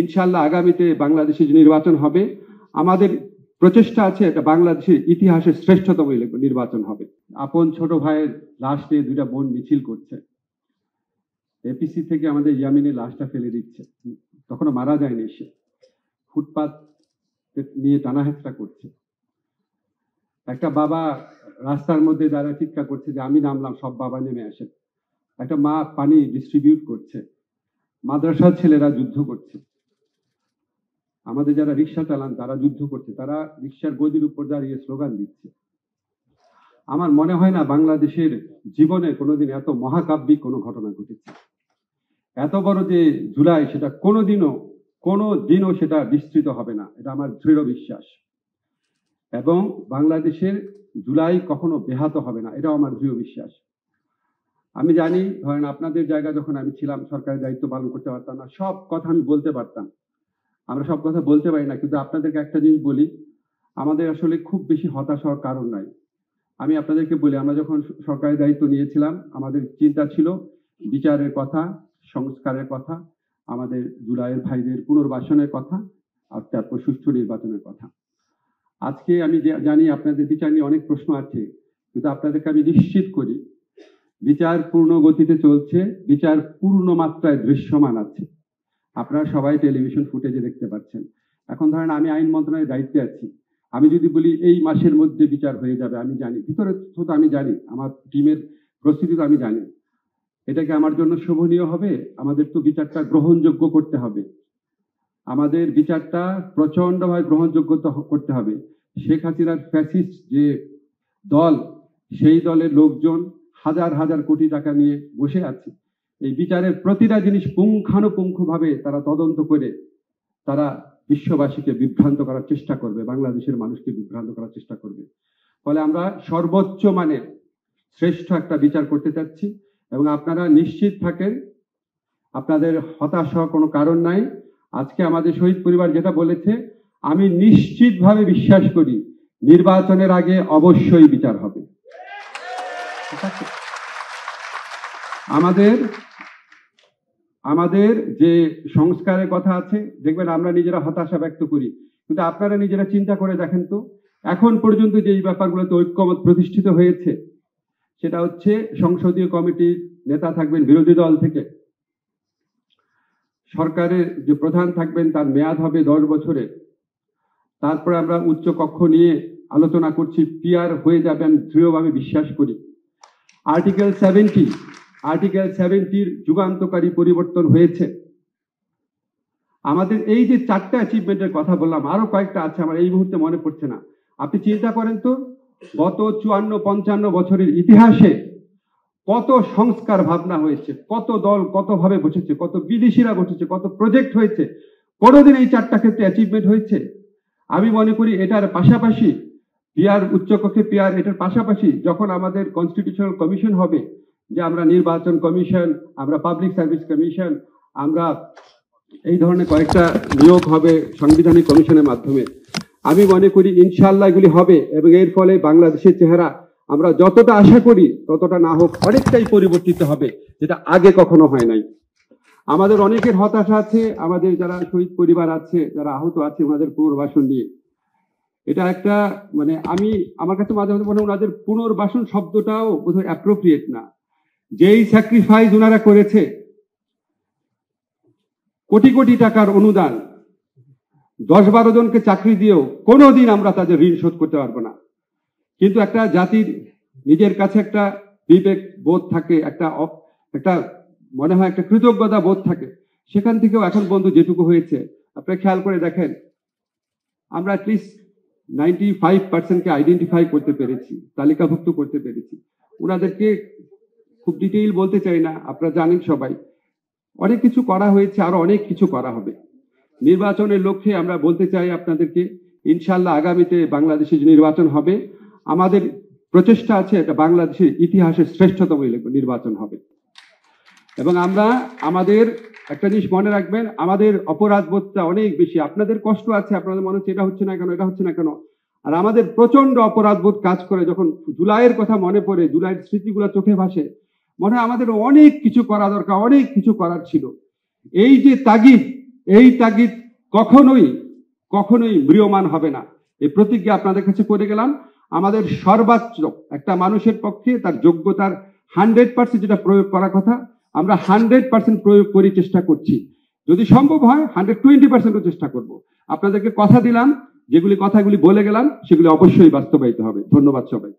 ইনশাআল্লাহ আগামীতে বাংলাদেশে যে নির্বাচন হবে, আমাদের প্রচেষ্টা আছে এটা বাংলাদেশের ইতিহাসের শ্রেষ্ঠতম নির্বাচন হবে। আপন ছোট ভাইয়ের লাশ নিয়ে দুইটা বোন মিছিল করছে, এপিসি থেকে আমাদের ইয়ামিনের লাশটা ফেলে দিচ্ছে, তখনও মারা যায়নি, সে ফুটপাত নিয়ে টানাহেঁচড়া করছে। একটা বাবা রাস্তার মধ্যে দাঁড়িয়ে চিৎকার করছে যে আমি নামলাম, সব বাবা নেমে আসেন। একটা মা পানি ডিস্ট্রিবিউট করছে। মাদ্রাসার ছেলেরা যুদ্ধ করছে। আমাদের যারা রিক্সা চালান তারা যুদ্ধ করছে, তারা রিক্সার গদির উপর দাঁড়িয়ে স্লোগান দিচ্ছে। আমার মনে হয় না বাংলাদেশের জীবনে কোনোদিন এত মহাকাব্যিক কোনো ঘটনা ঘটেছে। এত বড় যে জুলাই, সেটা কোনোদিনও সেটা বিস্তৃত হবে না, এটা আমার দৃঢ় বিশ্বাস। এবং বাংলাদেশের জুলাই কখনো ব্যাহত হবে না, এটাও আমার দৃঢ় বিশ্বাস। আমি জানি, ধরেন আপনাদের জায়গায় যখন আমি ছিলাম, সরকারি দায়িত্ব পালন করতে পারতাম না, সব কথা আমি বলতে পারতাম। আমরা সব কথা বলতে পারি না, কিন্তু আপনাদেরকে একটা জিনিস বলি, আমাদের আসলে খুব বেশি হতাশ হওয়ার কারণ নাই। আমি আপনাদেরকে বলি, আমরা যখন সরকারি দায়িত্ব নিয়েছিলাম, আমাদের চিন্তা ছিল বিচারের কথা, সংস্কারের কথা, আমাদের জুলাইয়ের ভাইদের পুনর্বাসনের কথা, আর তারপর সুষ্ঠু নির্বাচনের কথা। আজকে আমি জানি আপনাদের বিচার নিয়ে অনেক প্রশ্ন আছে, কিন্তু আপনাদেরকে আমি নিশ্চিত করি বিচার পূর্ণ গতিতে চলছে, বিচার পূর্ণ মাত্রায় দৃশ্যমান আছে। আপনারা সবাই টেলিভিশন ফুটেজে দেখতে পাচ্ছেন। এখন ধরেন আমি আইন মন্ত্রণালয়ের দায়িত্বে আছি, আমি যদি বলি এই মাসের মধ্যে বিচার হয়ে যাবে, আমি জানি ভিতরে তো আমি জানি, আমার টিমের প্রস্তুতি তো আমি জানি, এটাকে আমার জন্য শোভনীয় হবে? আমাদের তো বিচারটা গ্রহণযোগ্য করতে হবে, আমাদের বিচারটা প্রচন্ডভাবে গ্রহণযোগ্য করতে হবে। শেখ হাসিনার ফ্যাসিস্ট যে দল, সেই দলের লোকজন হাজার হাজার কোটি টাকা নিয়ে বসে আছে। এই বিচারের প্রতিটা জিনিস পুঙ্খানুপুঙ্খভাবে তারা তদন্ত করে তারা বিশ্ববাসীকে বিভ্রান্ত করার চেষ্টা করবে, বাংলাদেশের মানুষকে বিভ্রান্ত করার চেষ্টা করবে। ফলে আমরা সর্বোচ্চ মানের শ্রেষ্ঠ একটা বিচার করতে চাচ্ছি, এবং আপনারা নিশ্চিত থাকেন, আপনাদের হতাশ হওয়ার কোনো কারণ নাই। আজকে আমাদের শহীদ পরিবার যেটা বলেছে, আমি নিশ্চিতভাবে বিশ্বাস করি নির্বাচনের আগে অবশ্যই বিচার হবে। আমাদের যে সংস্কারের কথা আছে, দেখবেন আমরা নিজেরা হতাশা ব্যক্ত করি, কিন্তু আপনারা নিজেরা চিন্তা করে দেখেন তো, এখন পর্যন্ত যে ব্যাপারগুলোতে ঐক্যমত প্রতিষ্ঠিত হয়েছে, সেটা হচ্ছে সংসদীয় কমিটির নেতা থাকবেন বিরোধী দল থেকে, সরকারের যে প্রধান থাকবেন তার মেয়াদ হবে 10 বছরের, তারপরে আমরা উচ্চ কক্ষ নিয়ে আলোচনা করছি, পিআর হয়ে যাবে আমি দৃঢ়ভাবে বিশ্বাস করি। আর্টিকেল 70-র যুগান্তকারী পরিবর্তন হয়েছে। আমাদের এই যে 4টা অ্যাচিভমেন্টের কথা বললাম, আরো কয়েকটা আছে, আমার এই মুহূর্তে মনে পড়ছে না। আপনি চিন্তা করেন তো, গত 54-55 বছরের ইতিহাসে কত সংস্কার ভাবনা হয়েছে, কত দল কতভাবে বসেছে, কত বিদেশিরা বসেছে, কত প্রজেক্ট হয়েছে, কোনোদিন এই 4টা ক্ষেত্রে অ্যাচিভমেন্ট হয়েছে? আমি মনে করি এটার পাশাপাশি পিআর, উচ্চকক্ষে পিআর, এটার পাশাপাশি যখন আমাদের কনস্টিটিউশনাল কমিশন হবে, যে আমরা নির্বাচন কমিশন, আমরা পাবলিক সার্ভিস কমিশন, আমরা এই ধরনের কয়েকটা নিয়োগ হবে সাংবিধানিক কমিশনের মাধ্যমে, আমি মনে করি ইনশাআল্লাহ এগুলি হবে, এবং এর ফলে বাংলাদেশের চেহারা আমরা যতটা আশা করি ততটা না হোক অনেকটাই পরিবর্তিত হবে, যেটা আগে কখনো হয় নাই। আমাদের অনেকের হতাশা আছে, আমাদের যারা শহীদ পরিবার আছে, যারা আহত আছে, ওনাদের পুনর্বাসন নিয়ে। এটা একটা মানে আমার কাছে মাঝে মাঝে মনে হয় ওনাদের পুনর্বাসন শব্দটাও বোধহয় অ্যাপ্রোপ্রিয়েট না। যেই স্যাক্রিফাইস ওনারা করেছে, কোটি কোটি টাকার অনুদান, 10-12 জনকে চাকরি দিয়েও কোনোদিন আমরা তাদের ঋণ শোধ করতে পারবো না। কিন্তু একটা জাতির নিজের কাছে একটা বিবেক বোধ থাকে, একটা মনে হয় একটা কৃতজ্ঞতা বোধ থাকে, সেখান থেকেও এখন পর্যন্ত যেটুকু হয়েছে আপনি খেয়াল করে দেখেন, আমরা অ্যাটলিস্ট 95%কে আইডেন্টিফাই করতে পেরেছি, তালিকাভুক্ত করতে পেরেছি। ওনাদেরকে খুব ডিটেইল বলতে চাই না, আপনারা জানেন সবাই, অনেক কিছু করা হয়েছে, আরো অনেক কিছু করা হবে। নির্বাচনের লক্ষ্যে আমরা বলতে চাই আপনাদেরকে, ইনশাআল্লাহ আগামীতে বাংলাদেশে যে নির্বাচন হবে, আমাদের প্রচেষ্টা আছে এটা বাংলাদেশের ইতিহাসের শ্রেষ্ঠতম নির্বাচন হবে। এবং আমাদের একটা জিনিস মনে রাখবেন, আমাদের অপরাধ বোধটা অনেক বেশি। আপনাদের কষ্ট আছে, আপনাদের মনে হচ্ছে এটা হচ্ছে না কেন, এটা হচ্ছে না কেন, আর আমাদের প্রচন্ড অপরাধ বোধ কাজ করে। যখন জুলাইয়ের কথা মনে পড়ে, জুলাইয়ের স্মৃতিগুলো চোখে ভাসে, মনে হয় আমাদের অনেক কিছু করা দরকার, অনেক কিছু করার ছিল। এই যে তাগিদ, এই তাগিদ কখনোই কখনোই ম্রিয়মান হবে না। এই প্রতিজ্ঞা আপনাদের কাছে করে গেলাম। আমাদের সর্বোচ্চ একটা মানুষের পক্ষে তার যোগ্যতার 100% যেটা প্রয়োগ করার কথা, আমরা 100% প্রয়োগ করি, চেষ্টা করছি। যদি সম্ভব হয় 120% চেষ্টা করব। আপনাদেরকে কথা দিলাম, যেগুলি কথাগুলি বলে গেলাম সেগুলি অবশ্যই বাস্তবায়িত হবে। ধন্যবাদ সবাই।